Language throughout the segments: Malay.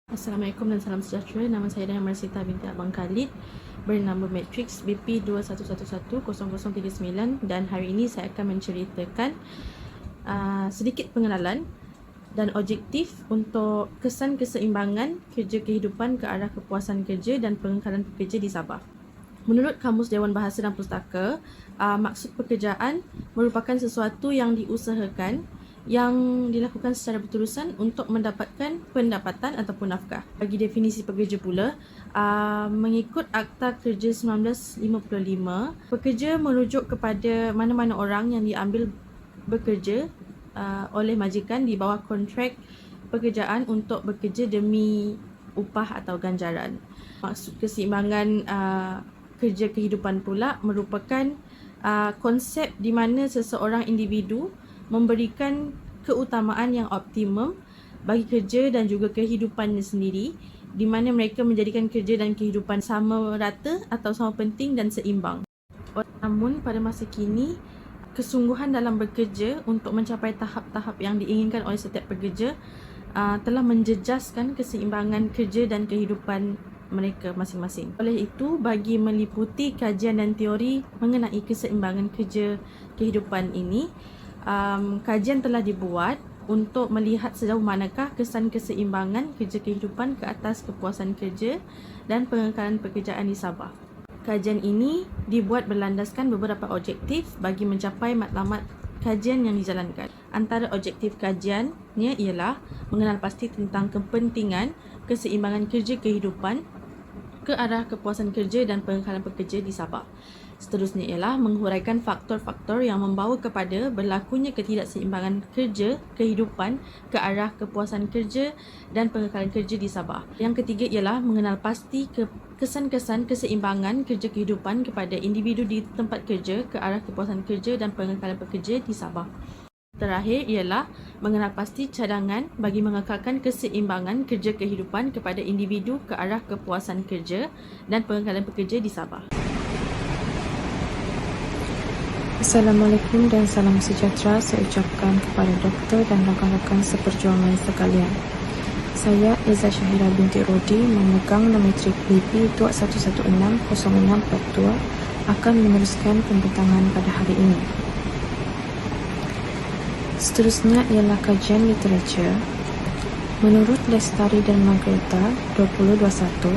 Assalamualaikum dan salam sejahtera. Nama saya Dayang Marsita binti Abang Khalid, bernama Matrix BP 21110039, dan hari ini saya akan menceritakan sedikit pengenalan dan objektif untuk kesan keseimbangan kerja kehidupan ke arah kepuasan kerja dan pengekalan pekerja di Sabah. Menurut Kamus Dewan Bahasa dan Pustaka, maksud pekerjaan merupakan sesuatu yang diusahakan yang dilakukan secara berterusan untuk mendapatkan pendapatan ataupun nafkah. Bagi definisi pekerja pula, mengikut Akta Kerja 1955, pekerja merujuk kepada mana-mana orang yang diambil bekerja oleh majikan di bawah kontrak pekerjaan untuk bekerja demi upah atau ganjaran. Maksud keseimbangan kerja kehidupan pula merupakan konsep di mana seseorang individu memberikan keutamaan yang optimum bagi kerja dan juga kehidupannya sendiri, di mana mereka menjadikan kerja dan kehidupan sama rata atau sama penting dan seimbang. Namun pada masa kini, kesungguhan dalam bekerja untuk mencapai tahap-tahap yang diinginkan oleh setiap pekerja telah menjejaskan keseimbangan kerja dan kehidupan mereka masing-masing. Oleh itu, bagi meliputi kajian dan teori mengenai keseimbangan kerja kehidupan ini, kajian telah dibuat untuk melihat sejauh manakah kesan keseimbangan kerja kehidupan ke atas kepuasan kerja dan pengekalan pekerjaan di Sabah. Kajian ini dibuat berlandaskan beberapa objektif bagi mencapai matlamat kajian yang dijalankan. Antara objektif kajiannya ialah mengenal pasti tentang kepentingan keseimbangan kerja kehidupan ke arah kepuasan kerja dan pengekalan pekerja di Sabah. Seterusnya ialah menghuraikan faktor-faktor yang membawa kepada berlakunya ketidakseimbangan kerja kehidupan ke arah kepuasan kerja dan pengekalan kerja di Sabah. Yang ketiga ialah mengenal pasti kesan-kesan keseimbangan kerja kehidupan kepada individu di tempat kerja ke arah kepuasan kerja dan pengekalan pekerja di Sabah. Terakhir ialah mengenal pasti cadangan bagi mengekalkan keseimbangan kerja kehidupan kepada individu ke arah kepuasan kerja dan pengekalan pekerja di Sabah. Assalamualaikum dan salam sejahtera saya ucapkan kepada doktor dan rakan-rakan seperjuangan sekalian. Saya Eza Syahira binti Rodi, memegang Matrix BP 21160642, akan meneruskan pembentangan pada hari ini. Seterusnya ialah kajian literatur. Menurut Lestari dan Margareta 2021,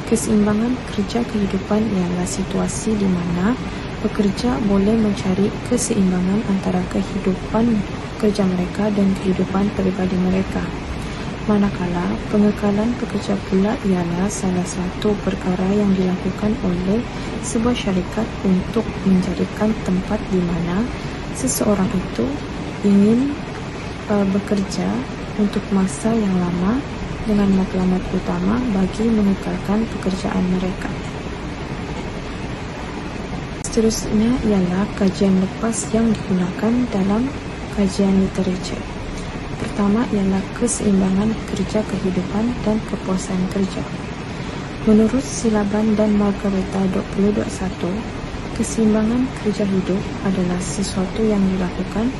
keseimbangan kerja kehidupan ialah situasi di mana pekerja boleh mencari keseimbangan antara kehidupan kerja mereka dan kehidupan peribadi mereka. Manakala pengekalan pekerja pula ialah salah satu perkara yang dilakukan oleh sebuah syarikat untuk menjadikan tempat di mana seseorang itu ingin bekerja untuk masa yang lama dengan matlamat utama bagi mengekalkan pekerjaan mereka. Seterusnya ialah kajian lepas yang digunakan dalam kajian literatur. Pertama ialah keseimbangan kerja kehidupan dan kepuasan kerja. Menurut Silaban dan Margareta 2021, keseimbangan kerja hidup adalah sesuatu yang dilakukan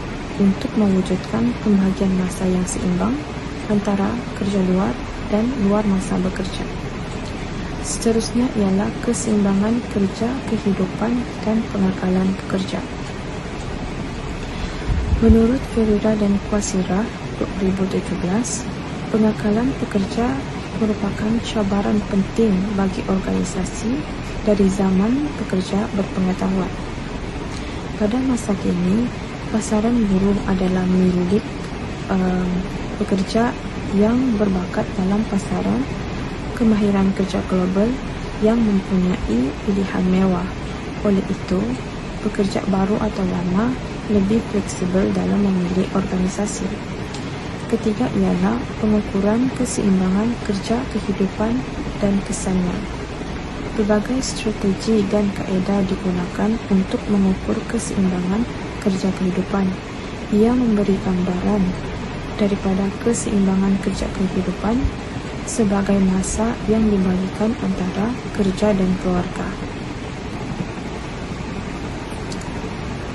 untuk mewujudkan pembahagian masa yang seimbang antara kerja luar dan luar masa bekerja. Seterusnya ialah keseimbangan kerja kehidupan dan pengekalan pekerja. Menurut Ferreira dan Quasira 2017, pengekalan pekerja merupakan cabaran penting bagi organisasi dari zaman pekerja berpengetahuan. Pada masa kini, pasaran buruh adalah milik pekerja yang berbakat dalam pasaran kemahiran kerja global yang mempunyai pilihan mewah. Oleh itu, pekerja baru atau lama lebih fleksibel dalam memilih organisasi. Ketiga ialah pengukuran keseimbangan kerja kehidupan dan kesannya. Berbagai strategi dan kaedah digunakan untuk mengukur keseimbangan kerja kehidupan. Ia memberi gambaran daripada keseimbangan kerja kehidupan sebagai masa yang dibagikan antara kerja dan keluarga.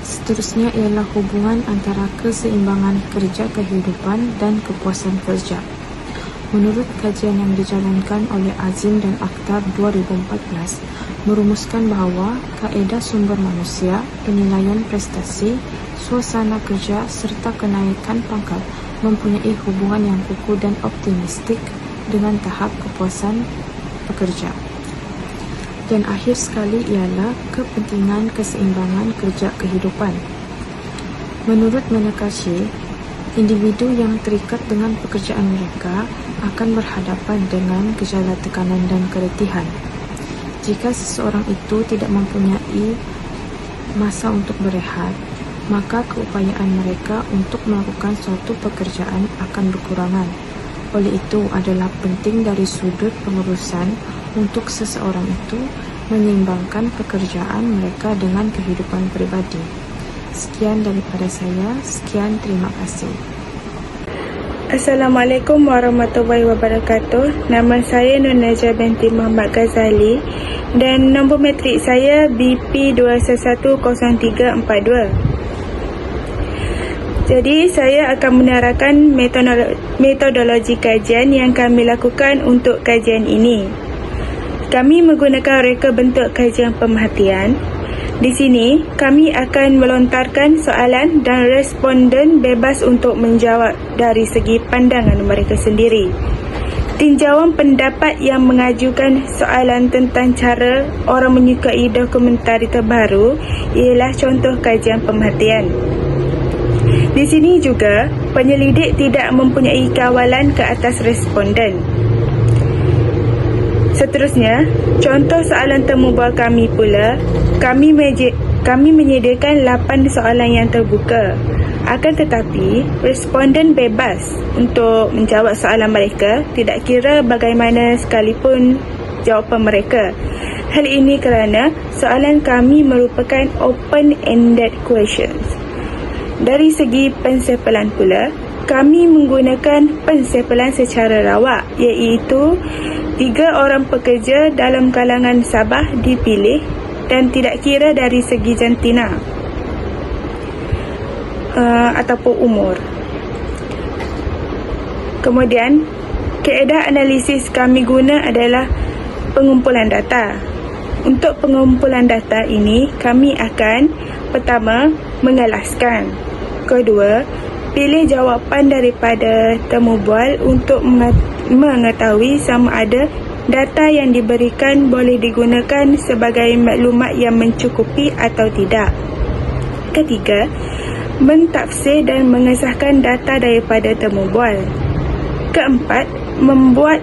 Seterusnya ialah hubungan antara keseimbangan kerja kehidupan dan kepuasan kerja. Menurut kajian yang dijalankan oleh Azim dan Akhtar 2014, merumuskan bahawa kaedah sumber manusia, penilaian prestasi, suasana kerja serta kenaikan pangkat mempunyai hubungan yang kukuh dan optimistik dengan tahap kepuasan pekerja. Dan akhir sekali ialah kepentingan keseimbangan kerja kehidupan. Menurut Menakashi, individu yang terikat dengan pekerjaan mereka akan berhadapan dengan gejala tekanan dan keletihan. Jika seseorang itu tidak mempunyai masa untuk berehat, maka keupayaan mereka untuk melakukan suatu pekerjaan akan berkurangan. Oleh itu, adalah penting dari sudut pengurusan untuk seseorang itu menyeimbangkan pekerjaan mereka dengan kehidupan pribadi. Sekian daripada saya. Sekian, terima kasih. Assalamualaikum warahmatullahi wabarakatuh. Nama saya Nur Najah binti Muhammad Ghazali dan nombor matrik saya BP2110342. Jadi saya akan menerangkan metodologi kajian yang kami lakukan untuk kajian ini. Kami menggunakan reka bentuk kajian pemerhatian. Di sini, kami akan melontarkan soalan dan responden bebas untuk menjawab dari segi pandangan mereka sendiri. Tinjauan pendapat yang mengajukan soalan tentang cara orang menyukai dokumentari terbaru ialah contoh kajian pemerhatian. Di sini juga, penyelidik tidak mempunyai kawalan ke atas responden. Seterusnya, contoh soalan temu bual kami pula, kami menyediakan 8 soalan yang terbuka. Akan tetapi, responden bebas untuk menjawab soalan mereka, tidak kira bagaimana sekalipun jawapan mereka. Hal ini kerana soalan kami merupakan open-ended questions. Dari segi pensepelan pula, kami menggunakan pensepelan secara rawak, iaitu 3 orang pekerja dalam kalangan Sabah dipilih dan tidak kira dari segi jantina ataupun umur. Kemudian, kaedah analisis kami guna adalah pengumpulan data. Untuk pengumpulan data ini, kami akan pertama, mengalaskan. Kedua, pilih jawapan daripada temu bual untuk mengetahui sama ada data yang diberikan boleh digunakan sebagai maklumat yang mencukupi atau tidak. Ketiga, mentafsir dan mengesahkan data daripada temu bual. Keempat, membuat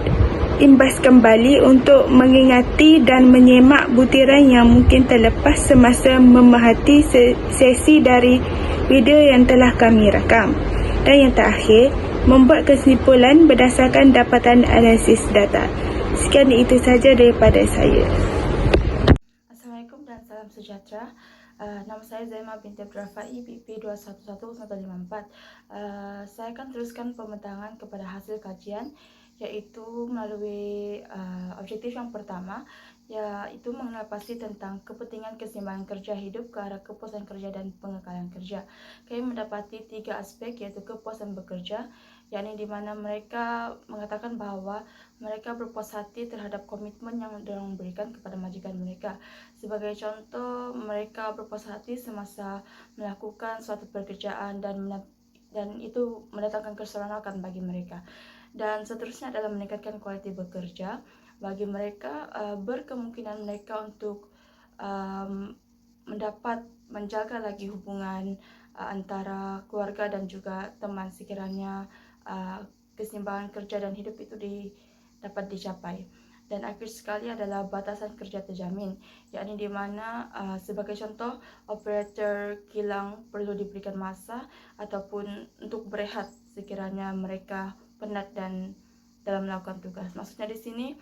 imbas kembali untuk mengingati dan menyemak butiran yang mungkin terlepas semasa memerhati sesi dari video yang telah kami rakam. Dan yang terakhir, membuat kesimpulan berdasarkan dapatan analisis data. Sekian itu saja daripada saya. Assalamualaikum dan salam sejahtera. Nama saya Zaimah binti Abdul Rafai, BP 2111154. Saya akan teruskan pembentangan kepada hasil kajian, iaitu melalui objektif yang pertama, iaitu mengenal pasti tentang kepentingan keseimbangan kerja hidup ke arah kepuasan kerja dan pengekalan kerja. Kami mendapati 3 aspek, iaitu kepuasan bekerja, yakni di mana mereka mengatakan bahawa mereka berpuas hati terhadap komitmen yang diorang berikan kepada majikan mereka. Sebagai contoh, mereka berpuas hati semasa melakukan suatu pekerjaan dan itu mendatangkan keseronokan bagi mereka. Dan seterusnya adalah meningkatkan kualiti bekerja. Bagi mereka, berkemungkinan mereka untuk menjaga lagi hubungan antara keluarga dan juga teman sekiranya keseimbangan kerja dan hidup itu dapat dicapai. Dan akhir sekali adalah batasan kerja terjamin, yakni di mana sebagai contoh, operator kilang perlu diberikan masa ataupun untuk berehat sekiranya mereka penat dan dalam melakukan tugas. Maksudnya di sini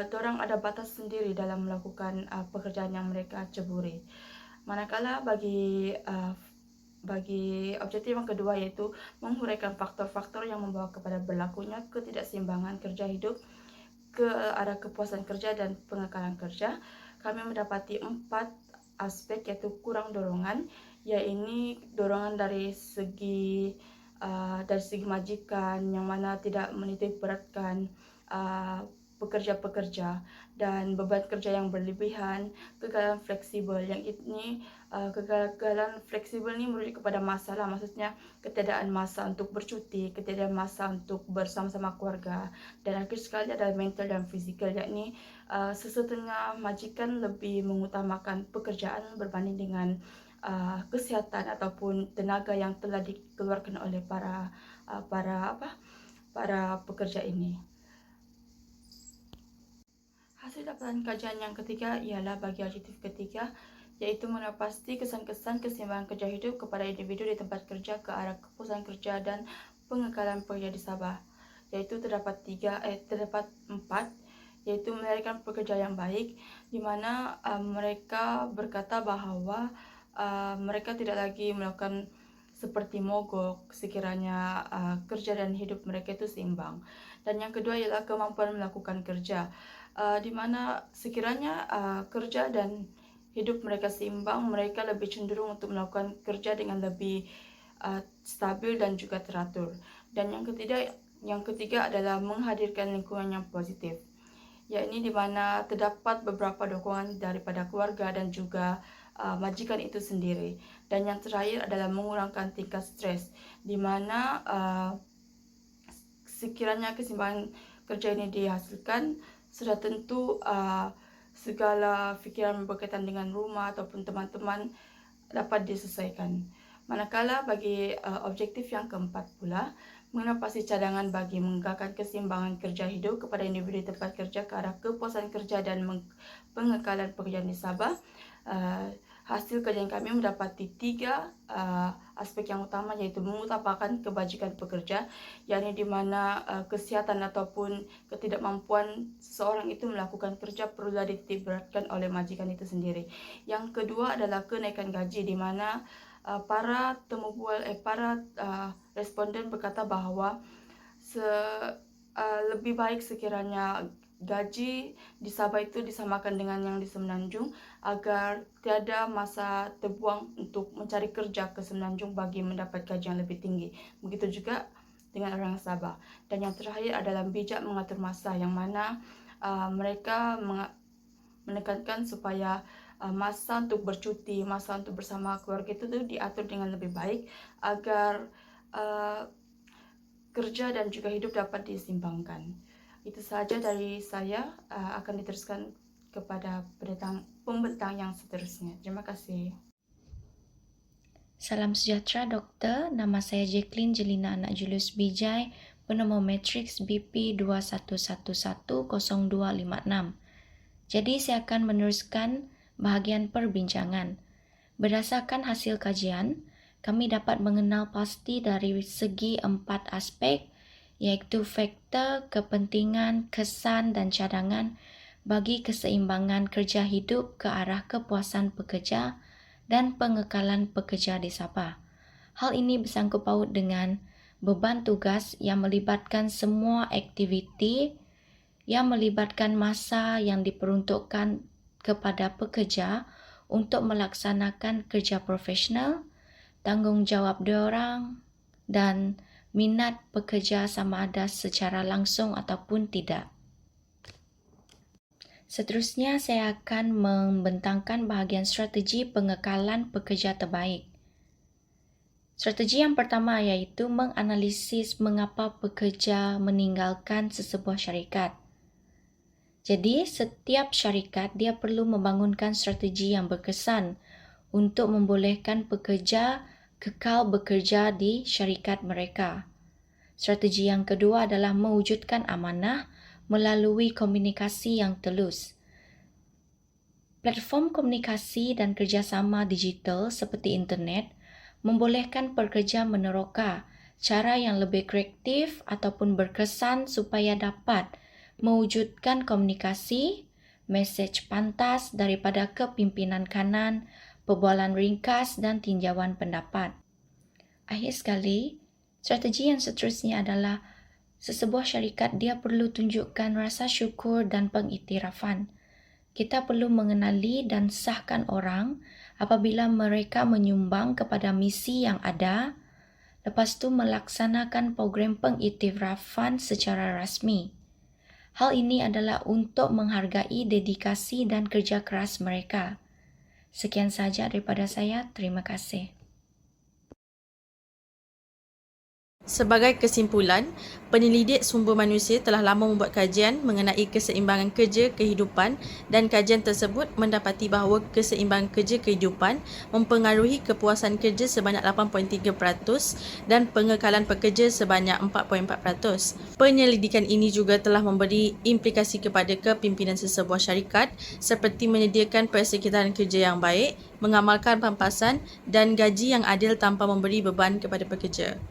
dorang ada batas sendiri dalam melakukan pekerjaan yang mereka ceburi. Manakala bagi objektif yang kedua, yaitu menghuraikan faktor-faktor yang membawa kepada berlakunya ketidakseimbangan kerja hidup ke arah kepuasan kerja dan pengekalan kerja, kami mendapati 4 aspek, yaitu kurang dorongan, yaitu dorongan dari segi dari segi majikan yang mana tidak menitik beratkan pekerja-pekerja, dan beban kerja yang berlebihan, kegagalan fleksibel. Yang ini kegagalan fleksibel ini merujuk kepada masalah, maksudnya ketiadaan masa untuk bercuti, ketiadaan masa untuk bersama-sama keluarga, dan akhir sekali adalah mental dan fizikal, yakni sesetengah majikan lebih mengutamakan pekerjaan berbanding dengan kesihatan ataupun tenaga yang telah dikeluarkan oleh para pekerja ini. Hasil dapatan kajian yang ketiga ialah bagi objektif ketiga, iaitu mengenai pasti kesan-kesan keseimbangan kerja hidup kepada individu di tempat kerja ke arah kepuasan kerja dan pengekalan pekerja di Sabah. Iaitu terdapat 4, iaitu melahirkan pekerja yang baik, di mana mereka berkata bahawa mereka tidak lagi melakukan seperti mogok sekiranya kerja dan hidup mereka itu seimbang. Dan yang kedua ialah kemampuan melakukan kerja, di mana sekiranya kerja dan hidup mereka seimbang, mereka lebih cenderung untuk melakukan kerja dengan lebih stabil dan juga teratur. Dan yang ketiga adalah menghadirkan lingkungan yang positif, yakni di mana terdapat beberapa dukungan daripada keluarga dan juga majikan itu sendiri. Dan yang terakhir adalah mengurangkan tingkat stres, di mana sekiranya keseimbangan kerja ini dihasilkan, sudah tentu segala fikiran berkaitan dengan rumah ataupun teman-teman dapat diselesaikan. Manakala bagi objektif yang keempat pula, mengenai pasti cadangan bagi mengekalkan keseimbangan kerja hidup kepada individu di tempat kerja ke arah kepuasan kerja dan pengekalan pekerjaan di Sabah. Hasil kajian kami mendapati 3 aspek yang utama, yaitu mengutamakan kebajikan pekerja, yakni di mana kesihatan ataupun ketidakmampuan seseorang itu melakukan kerja perlulah dititik beratkan oleh majikan itu sendiri. Yang kedua adalah kenaikan gaji, di mana para responden berkata bahawa lebih baik sekiranya gaji di Sabah itu disamakan dengan yang di Semenanjung, agar tiada masa terbuang untuk mencari kerja ke Semenanjung bagi mendapat gaji yang lebih tinggi. Begitu juga dengan orang Sabah. Dan yang terakhir adalah bijak mengatur masa, yang mana mereka menekankan supaya masa untuk bercuti, masa untuk bersama keluarga itu diatur dengan lebih baik, agar kerja dan juga hidup dapat diseimbangkan. Itu sahaja dari saya, akan diteruskan kepada pembentang yang seterusnya. Terima kasih. Salam sejahtera doktor, nama saya Jacqueline Jelina Anak Julius Bijay, bernomor matriks BP 21110256. Jadi saya akan meneruskan bahagian perbincangan. Berdasarkan hasil kajian, kami dapat mengenal pasti dari segi 4 aspek, iaitu faktor, kepentingan, kesan dan cadangan bagi keseimbangan kerja hidup ke arah kepuasan pekerja dan pengekalan pekerja di Sabah. Hal ini bersangkut paut dengan beban tugas yang melibatkan semua aktiviti yang melibatkan masa yang diperuntukkan kepada pekerja untuk melaksanakan kerja profesional, tanggungjawab diorang dan minat pekerja sama ada secara langsung ataupun tidak. Seterusnya, saya akan membentangkan bahagian strategi pengekalan pekerja terbaik. Strategi yang pertama iaitu menganalisis mengapa pekerja meninggalkan sesebuah syarikat. Jadi, setiap syarikat dia perlu membangunkan strategi yang berkesan untuk membolehkan pekerja kekal bekerja di syarikat mereka. Strategi yang kedua adalah mewujudkan amanah melalui komunikasi yang telus. Platform komunikasi dan kerjasama digital seperti internet membolehkan pekerja meneroka cara yang lebih kreatif ataupun berkesan supaya dapat mewujudkan komunikasi, mesej pantas daripada kepimpinan kanan, perbualan ringkas dan tinjauan pendapat. Akhir sekali, strategi yang seterusnya adalah sesebuah syarikat dia perlu tunjukkan rasa syukur dan pengiktirafan. Kita perlu mengenali dan sahkan orang apabila mereka menyumbang kepada misi yang ada, lepas tu melaksanakan program pengiktirafan secara rasmi. Hal ini adalah untuk menghargai dedikasi dan kerja keras mereka. Sekian sahaja daripada saya. Terima kasih. Sebagai kesimpulan, penyelidik sumber manusia telah lama membuat kajian mengenai keseimbangan kerja kehidupan dan kajian tersebut mendapati bahawa keseimbangan kerja kehidupan mempengaruhi kepuasan kerja sebanyak 8.3% dan pengekalan pekerja sebanyak 4.4%. Penyelidikan ini juga telah memberi implikasi kepada kepimpinan sesebuah syarikat seperti menyediakan persekitaran kerja yang baik, mengamalkan pampasan dan gaji yang adil tanpa memberi beban kepada pekerja.